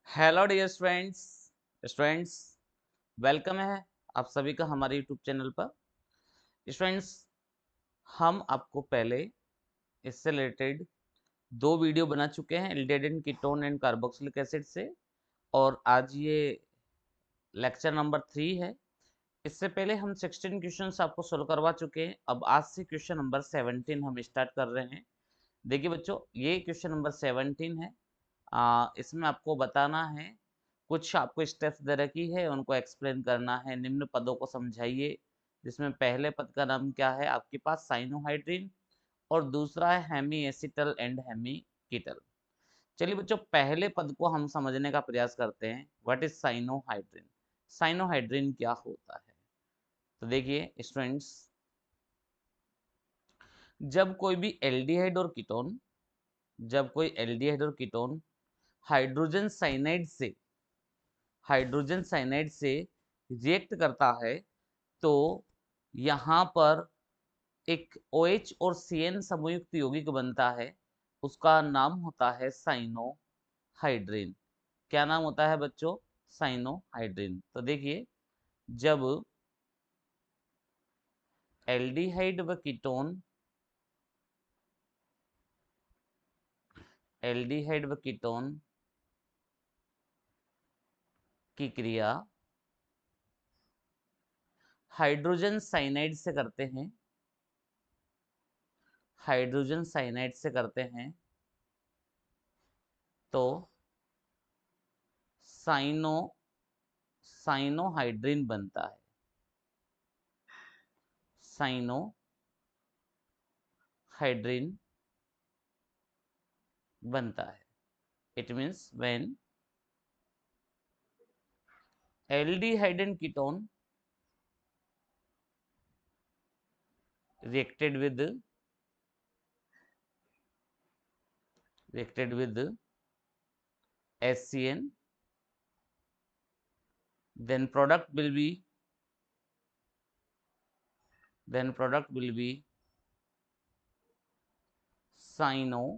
Hello dear students students welcome है आप सभी का हमारे यूट्यूब चैनल पर। स्टूडेंट्स, हम आपको पहले इससे रिलेटेड दो वीडियो बना चुके हैं, aldehyde and ketone and carboxylic acid से, और आज ये लेक्चर नंबर 3 है। इससे पहले हम 16 क्वेश्चंस आपको सोल्व करवा चुके हैं। अब आज से क्वेश्चन नंबर 17 हम स्टार्ट कर रहे हैं। देखिए बच्चों, ये क्वेश्चन नंबर 17 है। इसमें आपको बताना है, कुछ आपको स्टेप्स दे रखी है, उनको एक्सप्लेन करना है। निम्न पदों को समझाइए, जिसमें पहले पद का नाम क्या है आपके पास, साइनोहाइड्रिन, और दूसरा है हेमी एसिटल एंड हेमी कीटल। चलिए बच्चों, पहले पद को हम समझने का प्रयास करते हैं। What is cyanohydrin? साइनोहाइड्रिन क्या होता है? तो देखिए स्टूडेंट्स, जब कोई भी एल्डिहाइड और कीटोन जब कोई एल्डिहाइड और कीटोन हाइड्रोजन साइनाइड से रिएक्ट करता है, तो यहाँ पर एक OH और CN समयुक्त यौगिक बनता है। उसका नाम होता है साइनोहाइड्रिन। क्या नाम होता है बच्चों? साइनोहाइड्रिन। तो देखिए, जब एल्डिहाइड व कीटोन की क्रिया हाइड्रोजन साइनाइड से करते हैं तो साइनो साइनोहाइड्रिन बनता है। साइनोहाइड्रिन बनता है। It means when aldehyde and ketone reacted with HCN, then product will be cyanohydrin.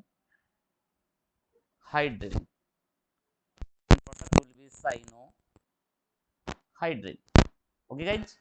Okay guys?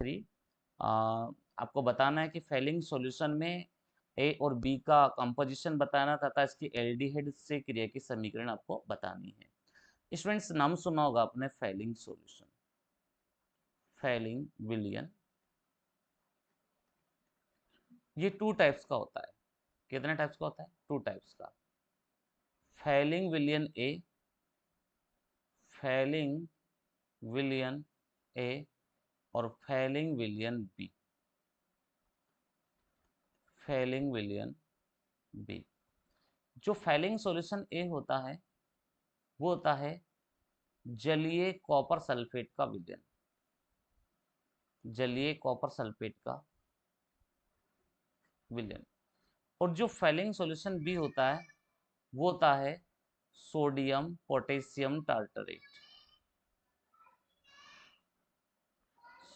3 आपको बताना है कि फेलिंग सॉल्यूशन में ए और बी का कंपोजिशन बताना तथा इसकी एल्डिहाइड से क्रिया की समीकरण आपको बतानी है। स्टूडेंट्स नाम सुना होगा आपने फेलिंग सॉल्यूशन, फेलिंग विलियन। ये 2 टाइप्स का होता है। कितने टाइप्स का होता है? 2 टाइप्स का। फेलिंग विलियन ए, फेलिंग विलियन ए और फेलिंग विलियन बी, फेलिंग विलियन बी। जो फेलिंग सॉल्यूशन ए होता है वो होता है जलीय कॉपर सल्फेट का विलयन, जलीय कॉपर सल्फेट का विलयन। और जो फेलिंग सॉल्यूशन बी होता है वो होता है sodium potassium tartrate,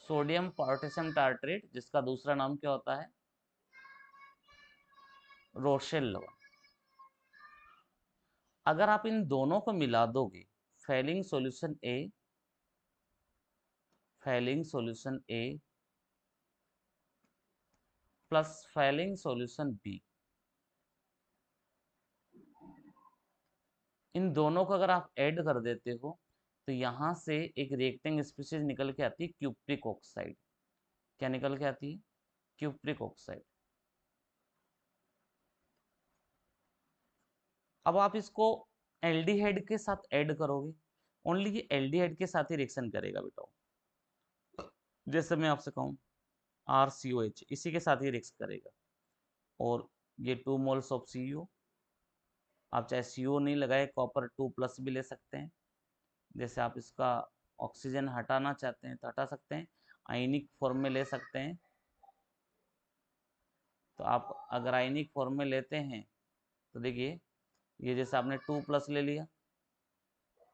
sodium potassium tartrate, जिसका दूसरा नाम क्या होता है? रोशेल लवण। अगर आप इन दोनों को मिला दोगे, फेलिंग सॉल्यूशन ए, फेलिंग सॉल्यूशन ए प्लस फेलिंग सॉल्यूशन बी, इन दोनों को अगर आप ऐड कर देते हो तो यहां से एक रिएक्टिंग स्पीशीज निकल के आती है क्यूप्रिक ऑक्साइड। क्या निकल के आती है? Cupric oxide. अब आप इसको एल्डिहाइड के साथ ऐड करोगे, ओनली ये एल्डिहाइड के साथ ही रिएक्शन करेगा बेटा। जैसे मैं आपसे कहूँ RCOH, इसी के साथ ही रिएक्शन करेगा। और ये 2 मोल्स ऑफ CuO, आप चाहे CO नहीं लगाए, कॉपर 2+ भी ले सकते हैं। जैसे आप इसका ऑक्सीजन हटाना चाहते हैं तो हटा सकते हैं, आयनिक फॉर्म में ले सकते हैं। तो आप अगर आयनिक फॉर्म में लेते हैं तो देखिए ये जैसे आपने 2+ ले लिया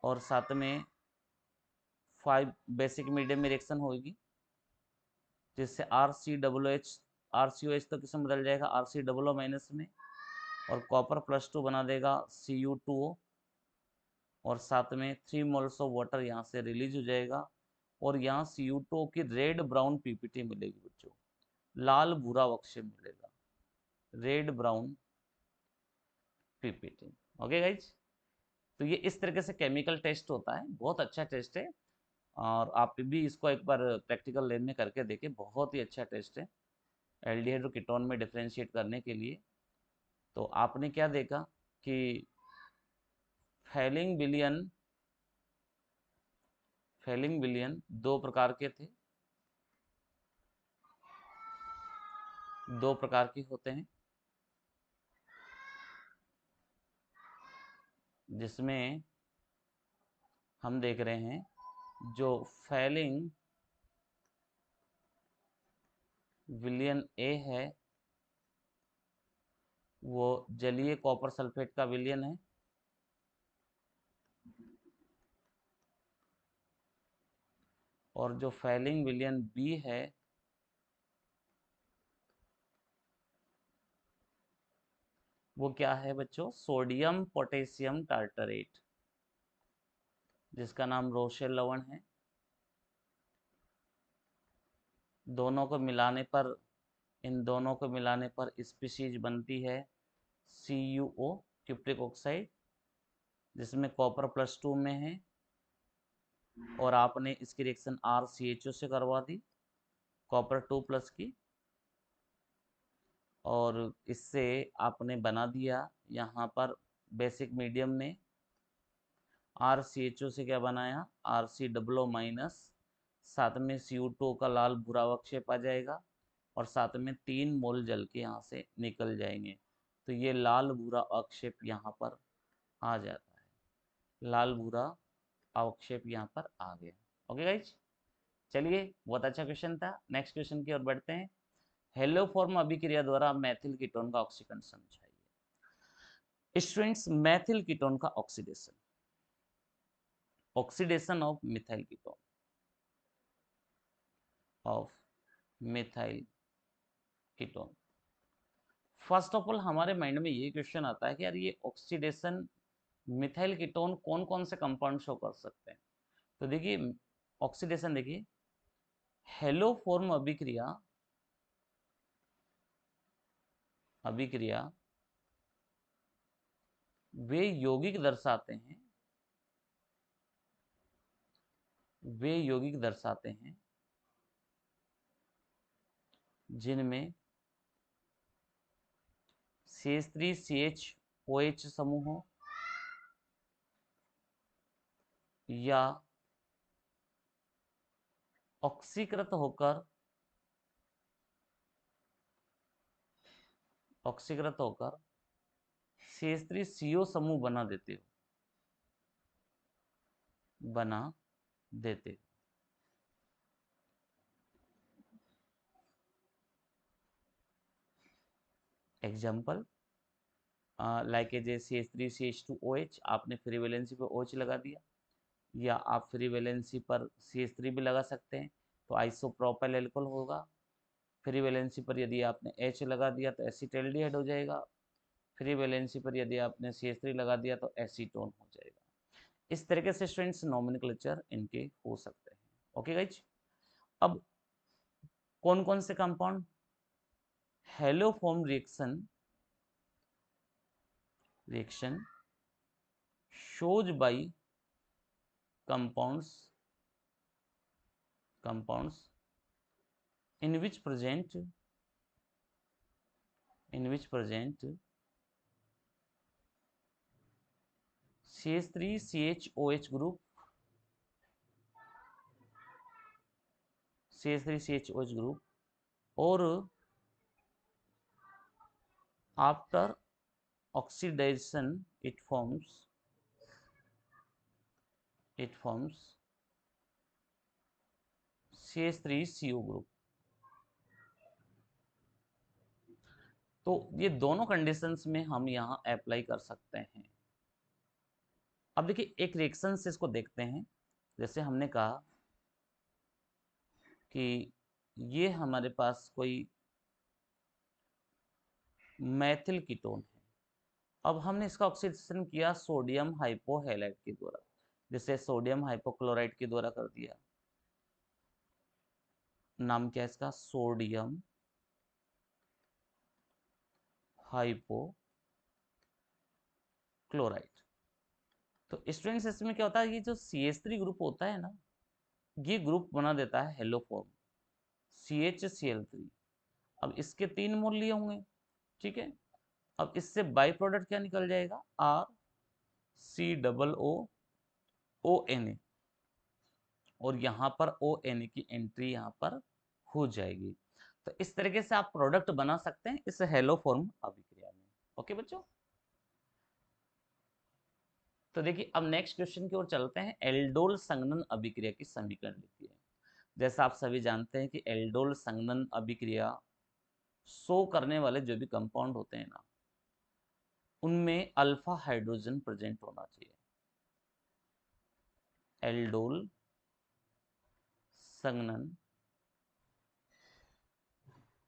और साथ में 5 बेसिक मीडियम में रिएक्शन होगी, जिससे RCOH तो किसमें बदल जाएगा? RCOO- में, और कॉपर +2 बना देगा Cu2O, और साथ में 3 मोल्स ऑफ वाटर यहाँ से रिलीज हो जाएगा और यहाँ Cu2O की रेड ब्राउन पीपीटी मिलेगी बच्चों, लाल भूरा अवक्षेप मिलेगा, red brown PPT. Okay guys, तो ये इस तरीके से केमिकल टेस्ट होता है, बहुत अच्छा टेस्ट है और आप भी इसको एक बार प्रैक्टिकल लैब में करके देखें, बहुत ही अच्छा टेस्ट है एल्डिहाइड और कीटोन में डिफरेंशिएट करने के लिए। तो आपने क्या देखा कि फेलिंग विलियन, फेलिंग विलियन 2 प्रकार के थे, 2 प्रकार के होते हैं, जिसमें हम देख रहे हैं जो फेलिंग विलियन ए है वो जलीय कॉपर सल्फेट का विलियन है, और जो फेलिंग विलियन बी है वो क्या है बच्चों? सोडियम पोटेशियम टार्टरेट, जिसका नाम रोशेल लवण है। दोनों को मिलाने पर, इन दोनों को मिलाने पर स्पीशीज बनती है CuO, क्यूप्रिक ऑक्साइड, जिसमें कॉपर +2 में है, और आपने इसकी रिएक्शन RCHO से करवा दी, कॉपर 2+ की, और इससे आपने बना दिया यहाँ पर बेसिक मीडियम में RCHO से क्या बनाया? RCOO-, साथ में Cu2 का लाल भूरा अवक्षेप आ जाएगा और साथ में 3 मोल जल के यहाँ से निकल जाएंगे। तो ये लाल भूरा अवक्षेप यहाँ पर आ जाता है, लाल भूरा अवक्षेप यहाँ पर आ गया। ओके गाइज, चलिए बहुत अच्छा क्वेश्चन था। नेक्स्ट क्वेश्चन की ओर बढ़ते हैं। हेलोफॉर्म अभिक्रिया द्वारा मैथिल कीटोन का ऑक्सीकरण समझाइए। स्टूडेंट्स, मैथिल कीटोन का oxidation, oxidation of methyl ketone, of methyl ketone. First of all हमारे माइंड में ये क्वेश्चन आता है कि यार ये ऑक्सीडेशन मिथाइल कीटोन कौन कौन से कंपाउंड शो कर सकते हैं? तो देखिए ऑक्सीडेशन, देखिए हेलोफॉर्म अभिक्रिया वे यौगिक दर्शाते हैं जिनमें CH3CHOH समूहों या ऑक्सीकृत होकर CH3CO समूह बना देते हो। एग्जाम्पल लाइक एज CH3CH2OH, आपने फ्री वैलेंसी पर OH लगा दिया, या आप फ्री वैलेंसी पर CH3 भी लगा सकते हैं तो आइसोप्रोपाइल अल्कोहल होगा। फ्री वैलेंसी पर यदि आपने H लगा दिया तो एसिटाल्डिहाइड हो जाएगा। फ्री वैलेंसी पर यदि आपने CH3 लगा दिया तो एसीटोन हो जाएगा। इस तरीके से स्टूडेंट्स नोमेनक्लेचर इनके हो सकते हैं। ओके गाइज, अब कौन कौन से compound haloform reaction shows by compounds in which present CH3CHOH group or after oxidation it forms CH3CO group। तो ये दोनों कंडीशंस में हम यहाँ अप्लाई कर सकते हैं। अब देखिए एक रिएक्शन से इसको देखते हैं। जैसे हमने कहा कि ये हमारे पास कोई मैथिल कीटोन है। अब हमने इसका ऑक्सीडेशन किया सोडियम हाइपोहैलाइड के द्वारा, जैसे सोडियम हाइपोक्लोराइड के द्वारा कर दिया। नाम क्या है इसका? Sodium hypochloride. तो स्टूडेंट्स इसमें क्या होता है, ये जो CH3 ग्रुप होता है ना, ये ग्रुप बना देता है हेलोफॉर्म CHCl3। अब इसके 3 मोल लिए होंगे, ठीक है। अब इससे बाई प्रोडक्ट क्या निकल जाएगा? RCOONA, और यहाँ पर ONA की एंट्री यहाँ पर हो जाएगी। तो इस तरीके से आप प्रोडक्ट बना सकते हैं इस हेलोफॉर्म अभिक्रिया में। ओके बच्चों, तो देखिए अब नेक्स्ट क्वेश्चन की ओर चलते हैं। एल्डोल संघनन अभिक्रिया की समीकरण लिखिए। जैसा आप सभी जानते हैं कि एल्डोल संघनन अभिक्रिया शो करने वाले जो भी कंपाउंड होते हैं ना, उनमें अल्फा हाइड्रोजन प्रेजेंट होना चाहिए। एल्डोल संघनन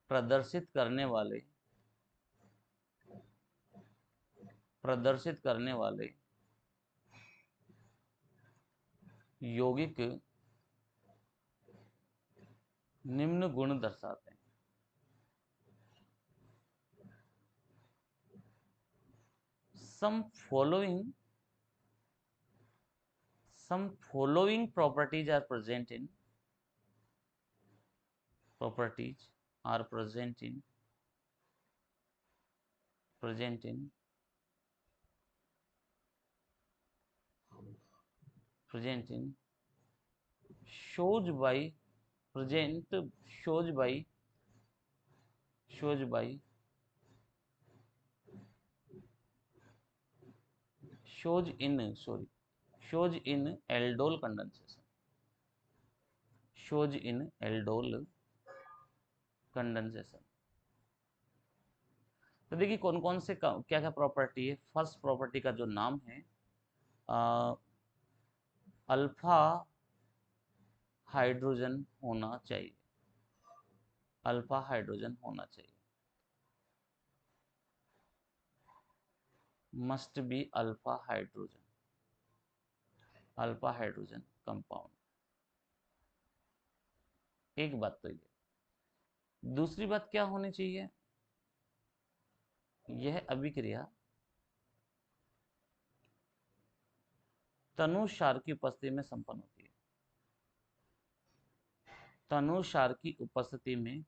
प्रदर्शित करने वाले यौगिक निम्न गुण दर्शाते हैं। some following properties are present in shows by aldol condensation। तो देखिए कौन कौन से क्या क्या प्रॉपर्टी है। फर्स्ट प्रॉपर्टी का जो नाम है अल्फा हाइड्रोजन होना चाहिए। Must be alpha hydrogen compound एक बात तो ये, दूसरी बात क्या होनी चाहिए, यह अभिक्रिया तनुसार की उपस्थिति में संपन्न होती है, तनुसार की उपस्थिति में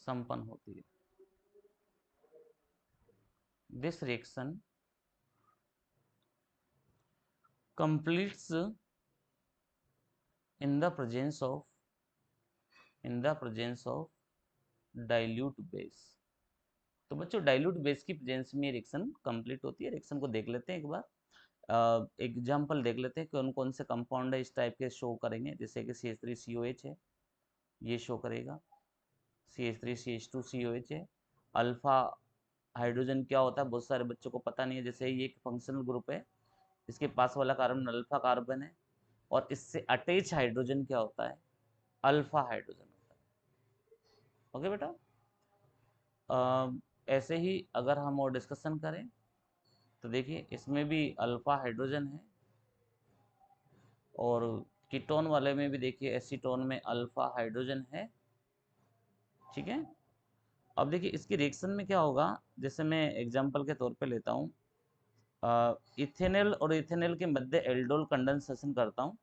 संपन्न होती है। This reaction completes in the presence of dilute base। तो बच्चों डाइल्यूट बेस की प्रेजेंस में रिएक्शन कंप्लीट होती है। रिएक्शन को देख लेते हैं एक बार, एग्जांपल देख लेते हैं कौन कौन से कंपाउंड है इस टाइप के शो करेंगे। जैसे कि CH3COH है, ये शो करेगा, CH3CH2COH है। अल्फा हाइड्रोजन क्या होता है बहुत सारे बच्चों को पता नहीं है। जैसे ये एक फंक्शनल ग्रुप है, इसके पास वाला कार्बन अल्फा कार्बन है, और इससे अटैच हाइड्रोजन क्या होता है, अल्फा हाइड्रोजन होता है। ओके बेटा, ऐसे ही अगर हम और डिस्कशन करें तो देखिए इसमें भी अल्फा हाइड्रोजन है, और कीटोन वाले में भी देखिए एसीटोन में अल्फा हाइड्रोजन है। ठीक है, अब देखिए इसकी रिएक्शन में क्या होगा, जैसे मैं एग्जांपल के तौर पे लेता हूँ, इथेनॉल और इथेनॉल के मध्य एल्डोल कंडेंसेशन करता हूँ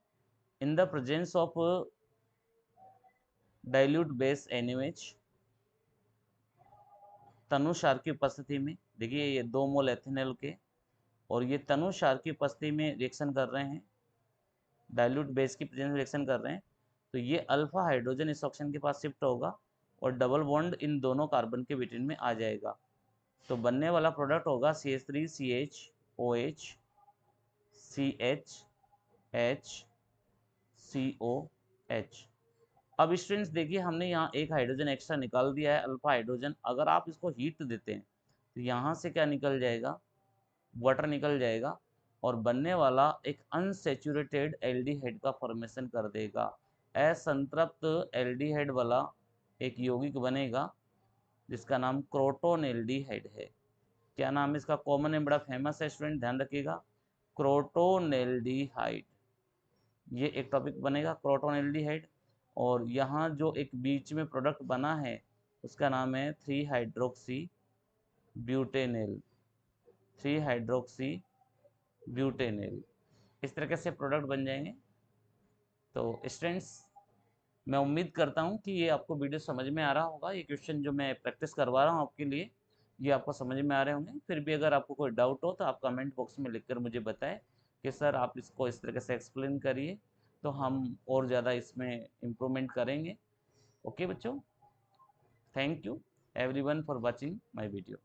in the presence of dilute base NaOH, तनुसार की उपस्थिति में। देखिए ये 2 मोल एथेनॉल के और ये तनुसार की उपस्थिति में रिएक्शन कर रहे हैं, डाइल्यूट बेस की प्रेजेंस में रिएक्शन कर रहे हैं, तो ये अल्फा हाइड्रोजन इस ऑक्सीजन के पास शिफ्ट होगा और डबल बॉन्ड इन दोनों कार्बन के बिटवीन में आ जाएगा। तो बनने वाला प्रोडक्ट होगा CH3CHOH CHHCOH। अब स्टूडेंट्स देखिए हमने यहाँ एक हाइड्रोजन एक्स्ट्रा निकाल दिया है, अल्फा हाइड्रोजन। अगर आप इसको हीट देते हैं तो यहाँ से क्या निकल जाएगा, वाटर निकल जाएगा, और बनने वाला एक अनसेचुरेटेड एल्डिहाइड का फॉर्मेशन कर देगा। असंतृप्त एल्डिहाइड वाला एक यौगिक बनेगा जिसका नाम क्रोटोन एल्डिहाइड है। क्या नाम है इसका, कॉमन है, बड़ा फेमस है स्टूडेंट, ध्यान रखिएगा, क्रोटोन एल्डिहाइड। ये एक टॉपिक बनेगा क्रोटोन एल्डिहाइड। और यहाँ जो एक बीच में प्रोडक्ट बना है उसका नाम है 3 हाइड्रोक्सी ब्यूटेनेल, 3 हाइड्रोक्सी ब्यूटेनेल। इस तरीके से प्रोडक्ट बन जाएंगे। तो स्टूडेंट्स मैं उम्मीद करता हूँ कि ये आपको वीडियो समझ में आ रहा होगा। ये क्वेश्चन जो मैं प्रैक्टिस करवा रहा हूँ आपके लिए, ये आपको समझ में आ रहे होंगे। फिर भी अगर आपको कोई डाउट हो तो आप कमेंट बॉक्स में लिखकर मुझे बताएं कि सर आप इसको इस तरीके से एक्सप्लेन करिए, तो हम और ज़्यादा इसमें इम्प्रूवमेंट करेंगे। ओके बच्चों, thank you everyone for watching my video.